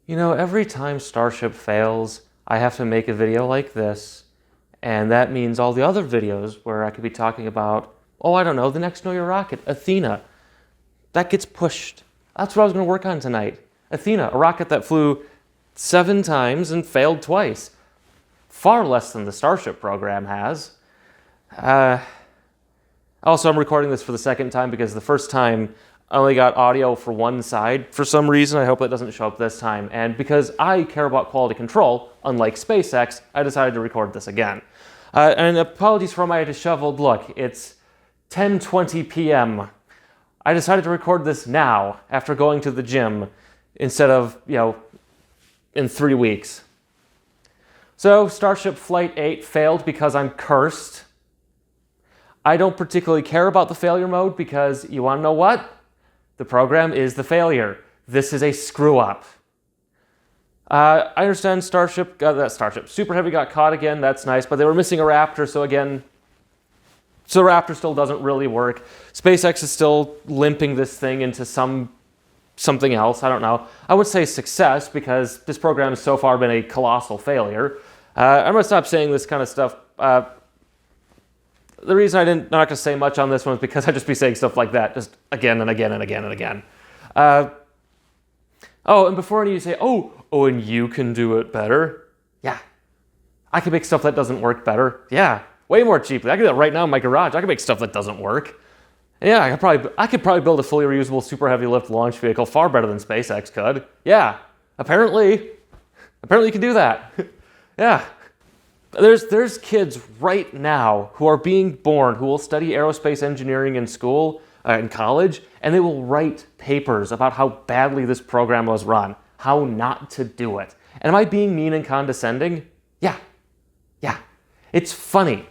You know, every time Starship fails, I have to make a video like this, and that means all the other videos where I could be talking about, oh, I don't know, the next Know Your Rocket, Athena. That gets pushed. That's what I was going to work on tonight. Athena, a rocket that flew 7 times and failed twice. Far less than the Starship program has. Also, I'm recording this for the second time because the first time I only got audio for one side for some reason. I hope that doesn't show up this time. And because I care about quality control, unlike SpaceX, I decided to record this again. And apologies for my disheveled look. It's 10:20 p.m. I decided to record this now after going to the gym instead of, in 3 weeks. So, Starship Flight 8 failed because I'm cursed. I don't particularly care about the failure mode because, you want to know what? The program is the failure. This is a screw-up. I understand Super Heavy got caught again, that's nice, but they were missing a Raptor, so the Raptor still doesn't really work. SpaceX is still limping this thing into something else, I don't know. I would say success because this program has so far been a colossal failure. I'm going to stop saying this kind of stuff. The reason I'm not going to say much on this one is because I'd just be saying stuff like that, just again and again and again and again. And before any of you say, oh, and you can do it better. Yeah. I can make stuff that doesn't work better. Yeah. Way more cheaply. I can do that right now in my garage. I can make stuff that doesn't work. Yeah, I could probably build a fully reusable super heavy lift launch vehicle far better than SpaceX could. Yeah. Apparently you can do that. Yeah. There's kids right now who are being born who will study aerospace engineering in school, in college, and they will write papers about how badly this program was run, how not to do it. And am I being mean and condescending? Yeah. It's funny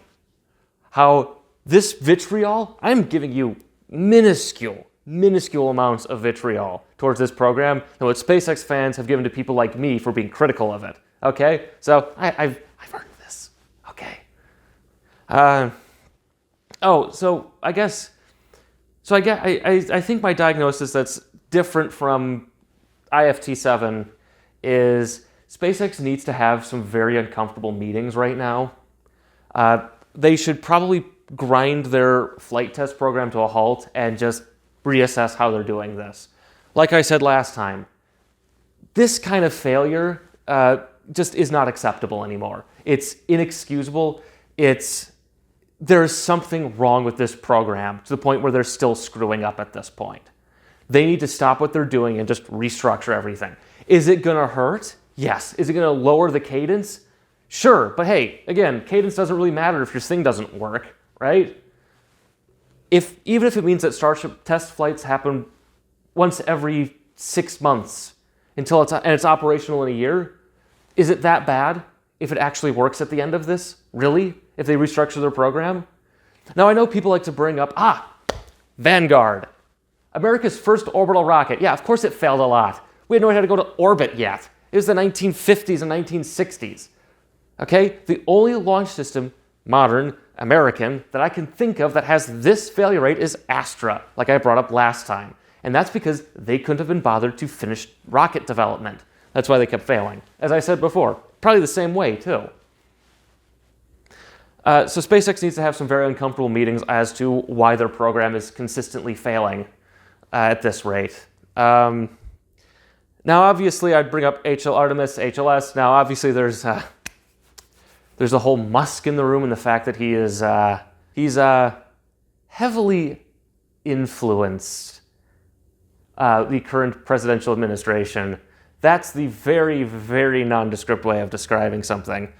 how this vitriol, I'm giving you minuscule amounts of vitriol towards this program and what SpaceX fans have given to people like me for being critical of it. Okay? So I've earned this. Okay. I think my diagnosis that's different from IFT-7 is SpaceX needs to have some very uncomfortable meetings right now. They should probably grind their flight test program to a halt and just reassess how they're doing this. Like I said last time, this kind of failure just is not acceptable anymore. It's inexcusable. There's something wrong with this program to the point where they're still screwing up at this point. They need to stop what they're doing and just restructure everything. Is it going to hurt? Yes. Is it going to lower the cadence? Sure. But hey, again, cadence doesn't really matter if your thing doesn't work, right? Even if it means that Starship test flights happen once every 6 months until it's operational in a year, is it that bad if it actually works at the end of this? Really? If they restructure their program? Now, I know people like to bring up, Vanguard. America's first orbital rocket. Yeah, of course it failed a lot. We had no idea how to go to orbit yet. It was the 1950s and 1960s. Okay? The only launch system, modern, American, that I can think of that has this failure rate is Astra, like I brought up last time. And that's because they couldn't have been bothered to finish rocket development. That's why they kept failing. As I said before, probably the same way, too. So SpaceX needs to have some very uncomfortable meetings as to why their program is consistently failing at this rate. Now, obviously, I'd bring up Artemis, HLS. Now, obviously, there's a whole Musk in the room, and the fact that he's heavily influenced the current presidential administration. That's the very, very nondescript way of describing something.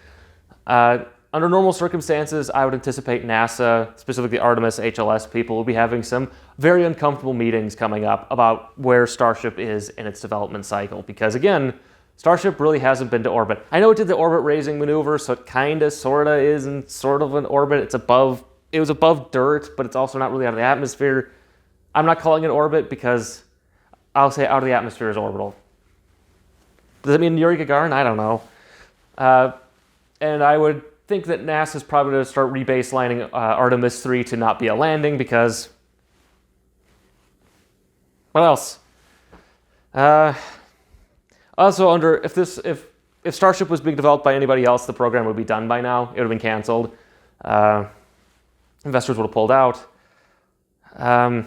Under normal circumstances, I would anticipate NASA, specifically Artemis, HLS people, will be having some very uncomfortable meetings coming up about where Starship is in its development cycle. Because again, Starship really hasn't been to orbit. I know it did the orbit raising maneuver, so it kinda, sorta is in sort of an orbit. It was above dirt, but it's also not really out of the atmosphere. I'm not calling it orbit because I'll say out of the atmosphere is orbital. Does that mean Yuri Gagarin? I don't know. And I would think that NASA's probably going to start rebaselining Artemis 3 to not be a landing because... What else? Also, if Starship was being developed by anybody else, the program would be done by now. It would have been canceled. Investors would have pulled out. I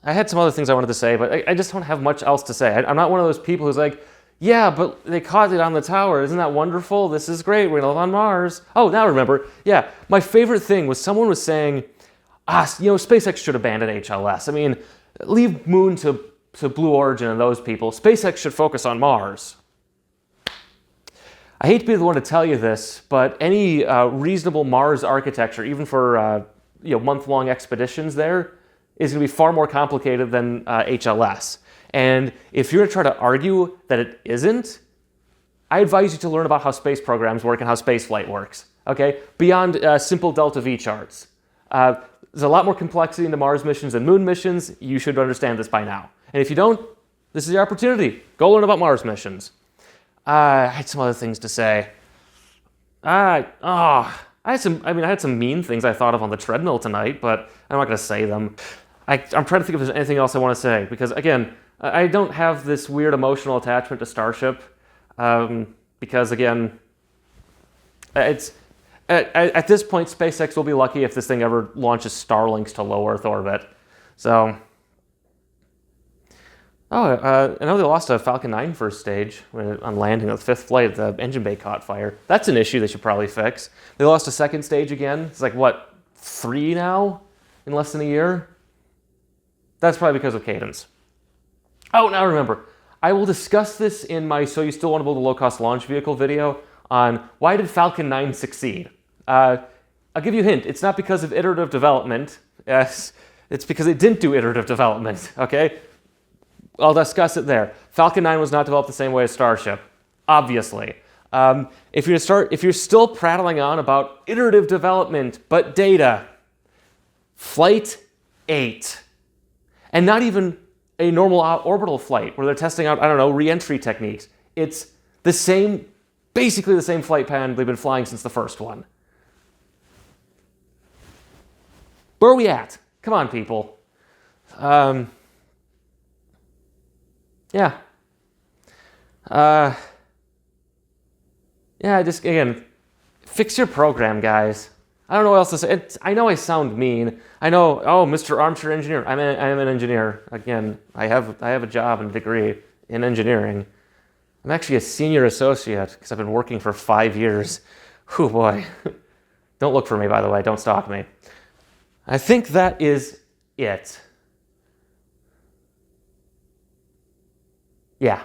had some other things I wanted to say, but I just don't have much else to say. I'm not one of those people who's like, yeah, but they caught it on the tower. Isn't that wonderful? This is great. We're going to live on Mars. Oh, now I remember. Yeah, my favorite thing was someone was saying, SpaceX should abandon HLS. I mean, leave Moon to Blue Origin and those people. SpaceX should focus on Mars. I hate to be the one to tell you this, but any reasonable Mars architecture, even for month-long expeditions there, is going to be far more complicated than HLS. And if you're going to try to argue that it isn't, I advise you to learn about how space programs work and how spaceflight works. Okay, beyond simple delta V charts. There's a lot more complexity into Mars missions than Moon missions. You should understand this by now. And if you don't, this is your opportunity. Go learn about Mars missions. I had some other things to say. I had some mean things I thought of on the treadmill tonight, but I'm not going to say them. I'm trying to think if there's anything else I want to say, because again, I don't have this weird emotional attachment to Starship, because again, at this point, SpaceX will be lucky if this thing ever launches Starlinks to low Earth orbit. So, I know they lost a Falcon 9 first stage on landing of the 5th flight. The engine bay caught fire. That's an issue they should probably fix. They lost a second stage again. It's like, 3 now in less than a year? That's probably because of cadence. Oh, now remember, I will discuss this in my So You Still Want to Build a Low-Cost Launch Vehicle video on why did Falcon 9 succeed. I'll give you a hint. It's not because of iterative development. Yes, it's because it didn't do iterative development, okay? I'll discuss it there. Falcon 9 was not developed the same way as Starship, obviously. If you're still prattling on about iterative development, but data, Flight 8, and not even a normal orbital flight where they're testing out, re-entry techniques. It's basically the same flight pattern they've been flying since the first one. Where are we at? Come on, people. Just, again, fix your program, guys. I don't know what else to say. I know I sound mean. I know, Mr. Armchair Engineer. I'm an engineer. Again, I have a job and a degree in engineering. I'm actually a senior associate because I've been working for 5 years. Oh boy. Don't look for me, by the way. Don't stalk me. I think that is it. Yeah.